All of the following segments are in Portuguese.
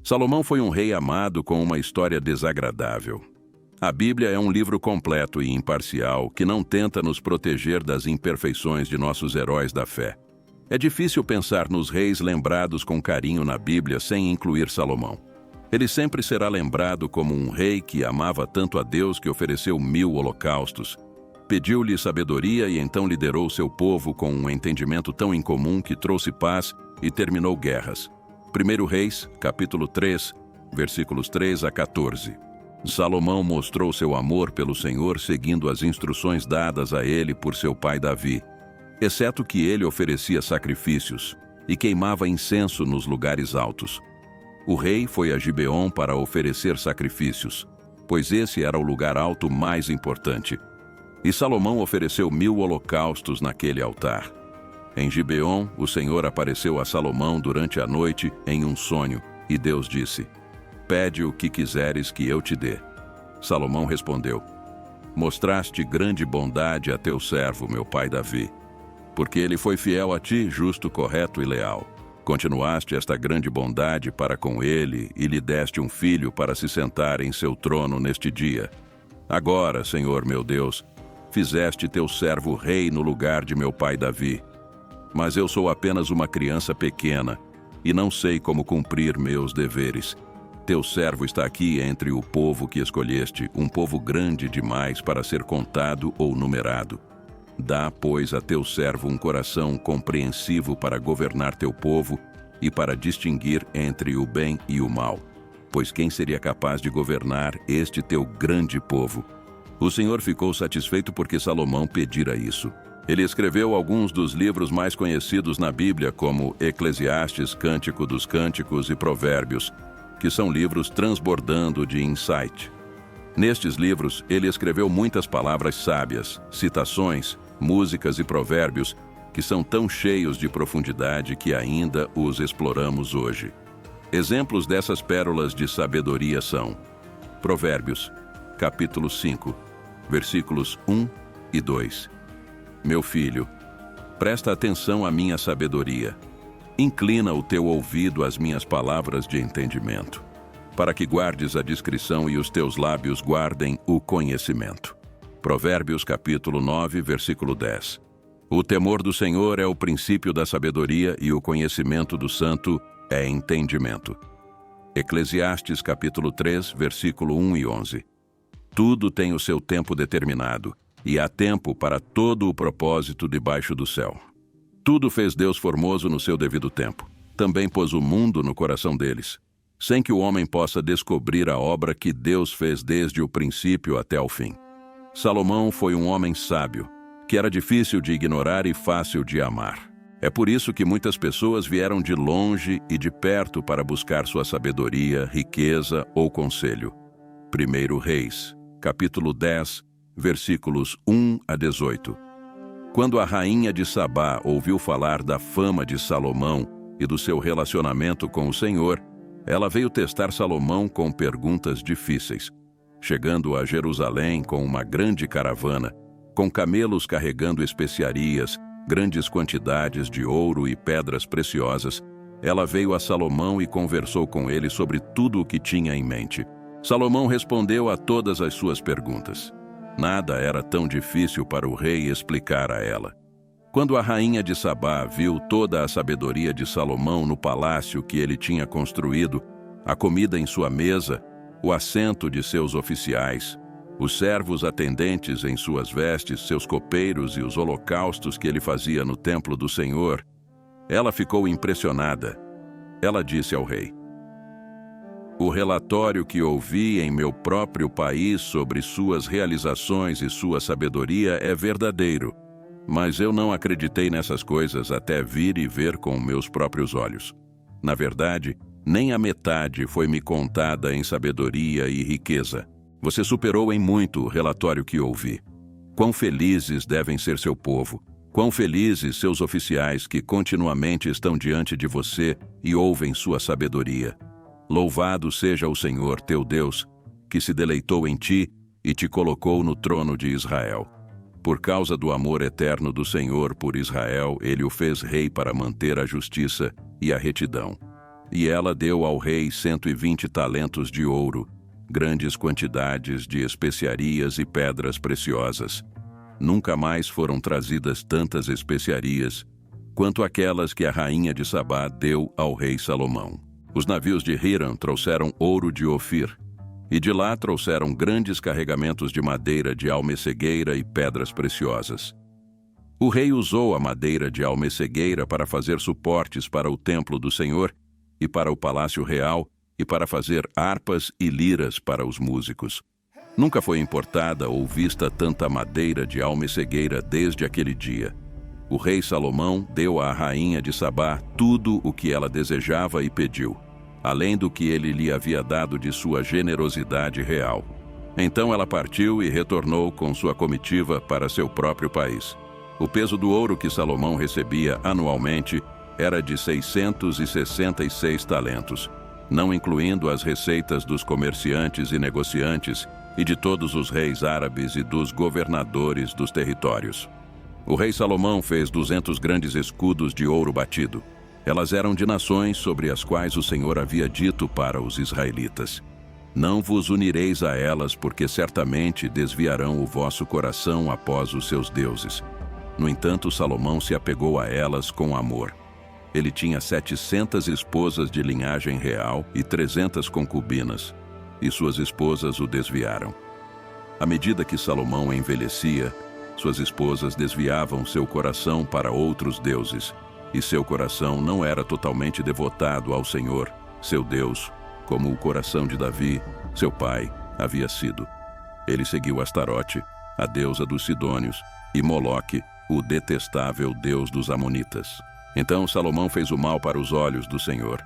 Salomão foi um rei amado com uma história desagradável. A Bíblia é um livro completo e imparcial que não tenta nos proteger das imperfeições de nossos heróis da fé. É difícil pensar nos reis lembrados com carinho na Bíblia sem incluir Salomão. Ele sempre será lembrado como um rei que amava tanto a Deus que ofereceu 1000 holocaustos, pediu-lhe sabedoria e então liderou seu povo com um entendimento tão incomum que trouxe paz e terminou guerras. 1 Reis, capítulo 3, versículos 3 a 14. Salomão mostrou seu amor pelo Senhor seguindo as instruções dadas a ele por seu pai Davi, exceto que ele oferecia sacrifícios e queimava incenso nos lugares altos. O rei foi a Gibeon para oferecer sacrifícios, pois esse era o lugar alto mais importante. E Salomão ofereceu 1000 holocaustos naquele altar. Em Gibeon, o Senhor apareceu a Salomão durante a noite em um sonho, e Deus disse: "Pede o que quiseres que eu te dê." Salomão respondeu: "Mostraste grande bondade a teu servo, meu pai Davi, porque ele foi fiel a ti, justo, correto e leal. Continuaste esta grande bondade para com ele e lhe deste um filho para se sentar em seu trono neste dia. Agora, Senhor meu Deus, fizeste teu servo rei no lugar de meu pai Davi. Mas eu sou apenas uma criança pequena e não sei como cumprir meus deveres. Teu servo está aqui entre o povo que escolheste, um povo grande demais para ser contado ou numerado. Dá, pois, a teu servo um coração compreensivo para governar teu povo e para distinguir entre o bem e o mal. Pois quem seria capaz de governar este teu grande povo?" O Senhor ficou satisfeito porque Salomão pedira isso. Ele escreveu alguns dos livros mais conhecidos na Bíblia, como Eclesiastes, Cântico dos Cânticos e Provérbios, que são livros transbordando de insight. Nestes livros, ele escreveu muitas palavras sábias, citações, músicas e provérbios que são tão cheios de profundidade que ainda os exploramos hoje. Exemplos dessas pérolas de sabedoria são Provérbios, capítulo 5, versículos 1 e 2. Meu filho, presta atenção à minha sabedoria. Inclina o teu ouvido às minhas palavras de entendimento, para que guardes a discrição e os teus lábios guardem o conhecimento. Provérbios capítulo 9, versículo 10. O temor do Senhor é o princípio da sabedoria e o conhecimento do santo é entendimento. Eclesiastes capítulo 3, versículo 1 e 11. Tudo tem o seu tempo determinado, e há tempo para todo o propósito debaixo do céu. Tudo fez Deus formoso no seu devido tempo. Também pôs o mundo no coração deles, sem que o homem possa descobrir a obra que Deus fez desde o princípio até ao fim. Salomão foi um homem sábio, que era difícil de ignorar e fácil de amar. É por isso que muitas pessoas vieram de longe e de perto para buscar sua sabedoria, riqueza ou conselho. 1 Reis, capítulo 10, versículos 1 a 18. Quando a rainha de Sabá ouviu falar da fama de Salomão e do seu relacionamento com o Senhor, ela veio testar Salomão com perguntas difíceis. Chegando a Jerusalém com uma grande caravana, com camelos carregando especiarias, grandes quantidades de ouro e pedras preciosas, ela veio a Salomão e conversou com ele sobre tudo o que tinha em mente. Salomão respondeu a todas as suas perguntas. Nada era tão difícil para o rei explicar a ela. Quando a rainha de Sabá viu toda a sabedoria de Salomão no palácio que ele tinha construído, a comida em sua mesa, o assento de seus oficiais, os servos atendentes em suas vestes, seus copeiros e os holocaustos que ele fazia no templo do Senhor, ela ficou impressionada. Ela disse ao rei: "O relatório que ouvi em meu próprio país sobre suas realizações e sua sabedoria é verdadeiro, mas eu não acreditei nessas coisas até vir e ver com meus próprios olhos. Na verdade, nem a metade foi-me contada em sabedoria e riqueza. Você superou em muito o relatório que ouvi. Quão felizes devem ser seu povo, quão felizes seus oficiais que continuamente estão diante de você e ouvem sua sabedoria. Louvado seja o Senhor, teu Deus, que se deleitou em ti e te colocou no trono de Israel. Por causa do amor eterno do Senhor por Israel, ele o fez rei para manter a justiça e a retidão. E ela deu ao rei 120 talentos de ouro, grandes quantidades de especiarias e pedras preciosas. Nunca mais foram trazidas tantas especiarias quanto aquelas que a rainha de Sabá deu ao rei Salomão. Os navios de Hiram trouxeram ouro de Ofir, e de lá trouxeram grandes carregamentos de madeira de almessegueira e pedras preciosas. O rei usou a madeira de almessegueira para fazer suportes para o templo do Senhor e para o palácio real e para fazer harpas e liras para os músicos. Nunca foi importada ou vista tanta madeira de almessegueira desde aquele dia. O rei Salomão deu à rainha de Sabá tudo o que ela desejava e pediu, além do que ele lhe havia dado de sua generosidade real. Então ela partiu e retornou com sua comitiva para seu próprio país. O peso do ouro que Salomão recebia anualmente era de 666 talentos, não incluindo as receitas dos comerciantes e negociantes e de todos os reis árabes e dos governadores dos territórios. O rei Salomão fez 200 grandes escudos de ouro batido. Elas eram de nações sobre as quais o Senhor havia dito para os israelitas: não vos unireis a elas, porque certamente desviarão o vosso coração após os seus deuses. No entanto, Salomão se apegou a elas com amor. Ele tinha 700 esposas de linhagem real e 300 concubinas, e suas esposas o desviaram. À medida que Salomão envelhecia, suas esposas desviavam seu coração para outros deuses, e seu coração não era totalmente devotado ao Senhor, seu Deus, como o coração de Davi, seu pai, havia sido. Ele seguiu Astarote, a deusa dos Sidônios, e Moloque, o detestável deus dos Amonitas. Então Salomão fez o mal para os olhos do Senhor.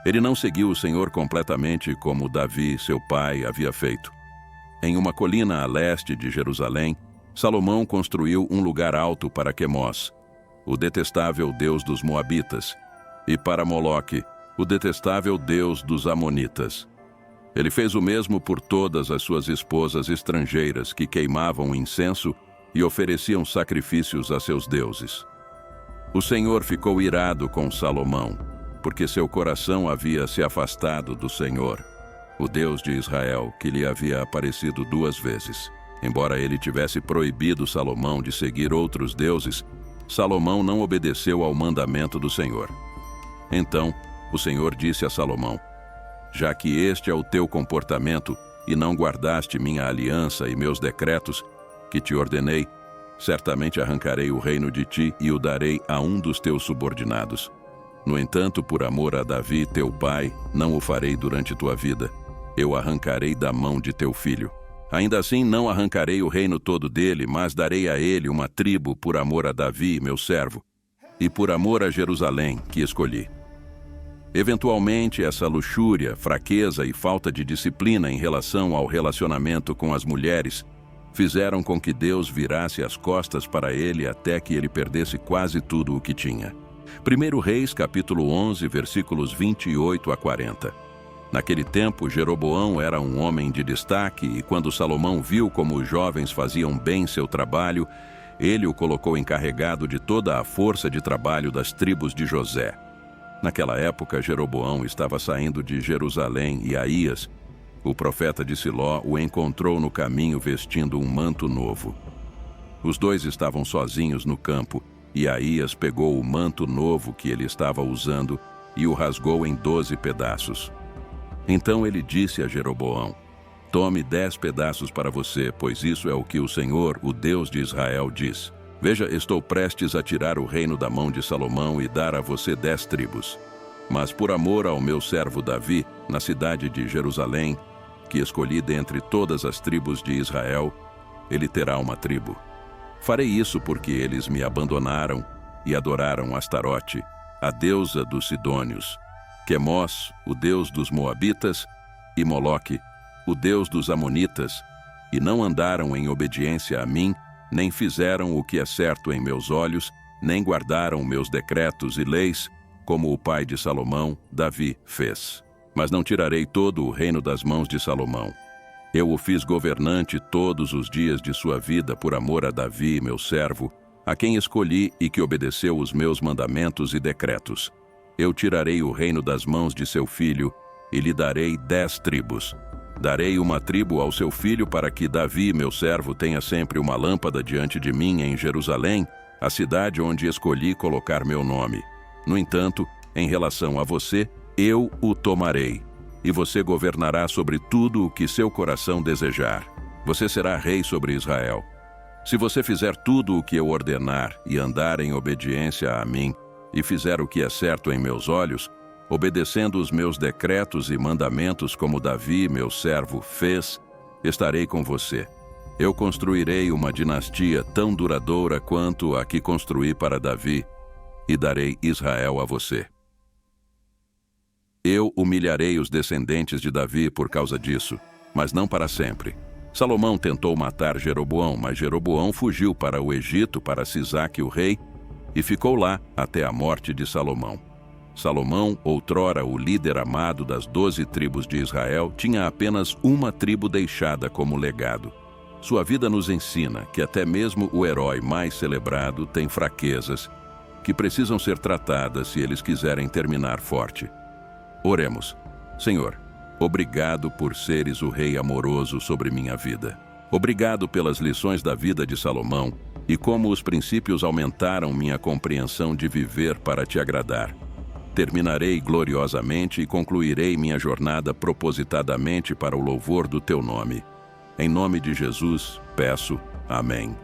Ele não seguiu o Senhor completamente como Davi, seu pai, havia feito. Em uma colina a leste de Jerusalém, Salomão construiu um lugar alto para Quemós, o detestável deus dos Moabitas, e para Moloque, o detestável deus dos Amonitas. Ele fez o mesmo por todas as suas esposas estrangeiras que queimavam incenso e ofereciam sacrifícios a seus deuses. O Senhor ficou irado com Salomão, porque seu coração havia se afastado do Senhor, o Deus de Israel, que lhe havia aparecido 2 vezes. Embora ele tivesse proibido Salomão de seguir outros deuses, Salomão não obedeceu ao mandamento do Senhor. Então, o Senhor disse a Salomão: já que este é o teu comportamento e não guardaste minha aliança e meus decretos, que te ordenei, certamente arrancarei o reino de ti e o darei a um dos teus subordinados. No entanto, por amor a Davi, teu pai, não o farei durante tua vida. Eu arrancarei da mão de teu filho. Ainda assim, não arrancarei o reino todo dele, mas darei a ele uma tribo por amor a Davi, meu servo, e por amor a Jerusalém, que escolhi. Eventualmente, essa luxúria, fraqueza e falta de disciplina em relação ao relacionamento com as mulheres fizeram com que Deus virasse as costas para ele até que ele perdesse quase tudo o que tinha. 1 Reis, capítulo 11, versículos 28 a 40. Naquele tempo, Jeroboão era um homem de destaque e quando Salomão viu como os jovens faziam bem seu trabalho, ele o colocou encarregado de toda a força de trabalho das tribos de José. Naquela época, Jeroboão estava saindo de Jerusalém e Aías, o profeta de Siló, o encontrou no caminho vestindo um manto novo. Os dois estavam sozinhos no campo e Aías pegou o manto novo que ele estava usando e o rasgou em 12 pedaços. Então ele disse a Jeroboão: tome 10 pedaços para você, pois isso é o que o Senhor, o Deus de Israel, diz. Veja, estou prestes a tirar o reino da mão de Salomão e dar a você 10 tribos. Mas por amor ao meu servo Davi, na cidade de Jerusalém, que escolhi dentre todas as tribos de Israel, ele terá uma tribo. Farei isso porque eles me abandonaram e adoraram Astarote, a deusa dos Sidônios, Quemós, o deus dos Moabitas, e Moloque, o deus dos Amonitas, e não andaram em obediência a mim, nem fizeram o que é certo em meus olhos, nem guardaram meus decretos e leis, como o pai de Salomão, Davi, fez. Mas não tirarei todo o reino das mãos de Salomão. Eu o fiz governante todos os dias de sua vida por amor a Davi, meu servo, a quem escolhi e que obedeceu os meus mandamentos e decretos. Eu tirarei o reino das mãos de seu filho e lhe darei 10 tribos. Darei uma tribo ao seu filho para que Davi, meu servo, tenha sempre uma lâmpada diante de mim em Jerusalém, a cidade onde escolhi colocar meu nome. No entanto, em relação a você, eu o tomarei, e você governará sobre tudo o que seu coração desejar. Você será rei sobre Israel. Se você fizer tudo o que eu ordenar e andar em obediência a mim, e fizer o que é certo em meus olhos, obedecendo os meus decretos e mandamentos como Davi, meu servo, fez, estarei com você. Eu construirei uma dinastia tão duradoura quanto a que construí para Davi, e darei Israel a você. Eu humilharei os descendentes de Davi por causa disso, mas não para sempre. Salomão tentou matar Jeroboão, mas Jeroboão fugiu para o Egito para Sisaque, o rei, e ficou lá até a morte de Salomão. Salomão, outrora o líder amado das 12 tribos de Israel, tinha apenas uma tribo deixada como legado. Sua vida nos ensina que até mesmo o herói mais celebrado tem fraquezas que precisam ser tratadas se eles quiserem terminar forte. Oremos. Senhor, obrigado por seres o rei amoroso sobre minha vida. Obrigado pelas lições da vida de Salomão e como os princípios aumentaram minha compreensão de viver para te agradar. Terminarei gloriosamente e concluirei minha jornada propositadamente para o louvor do teu nome. Em nome de Jesus, peço. Amém.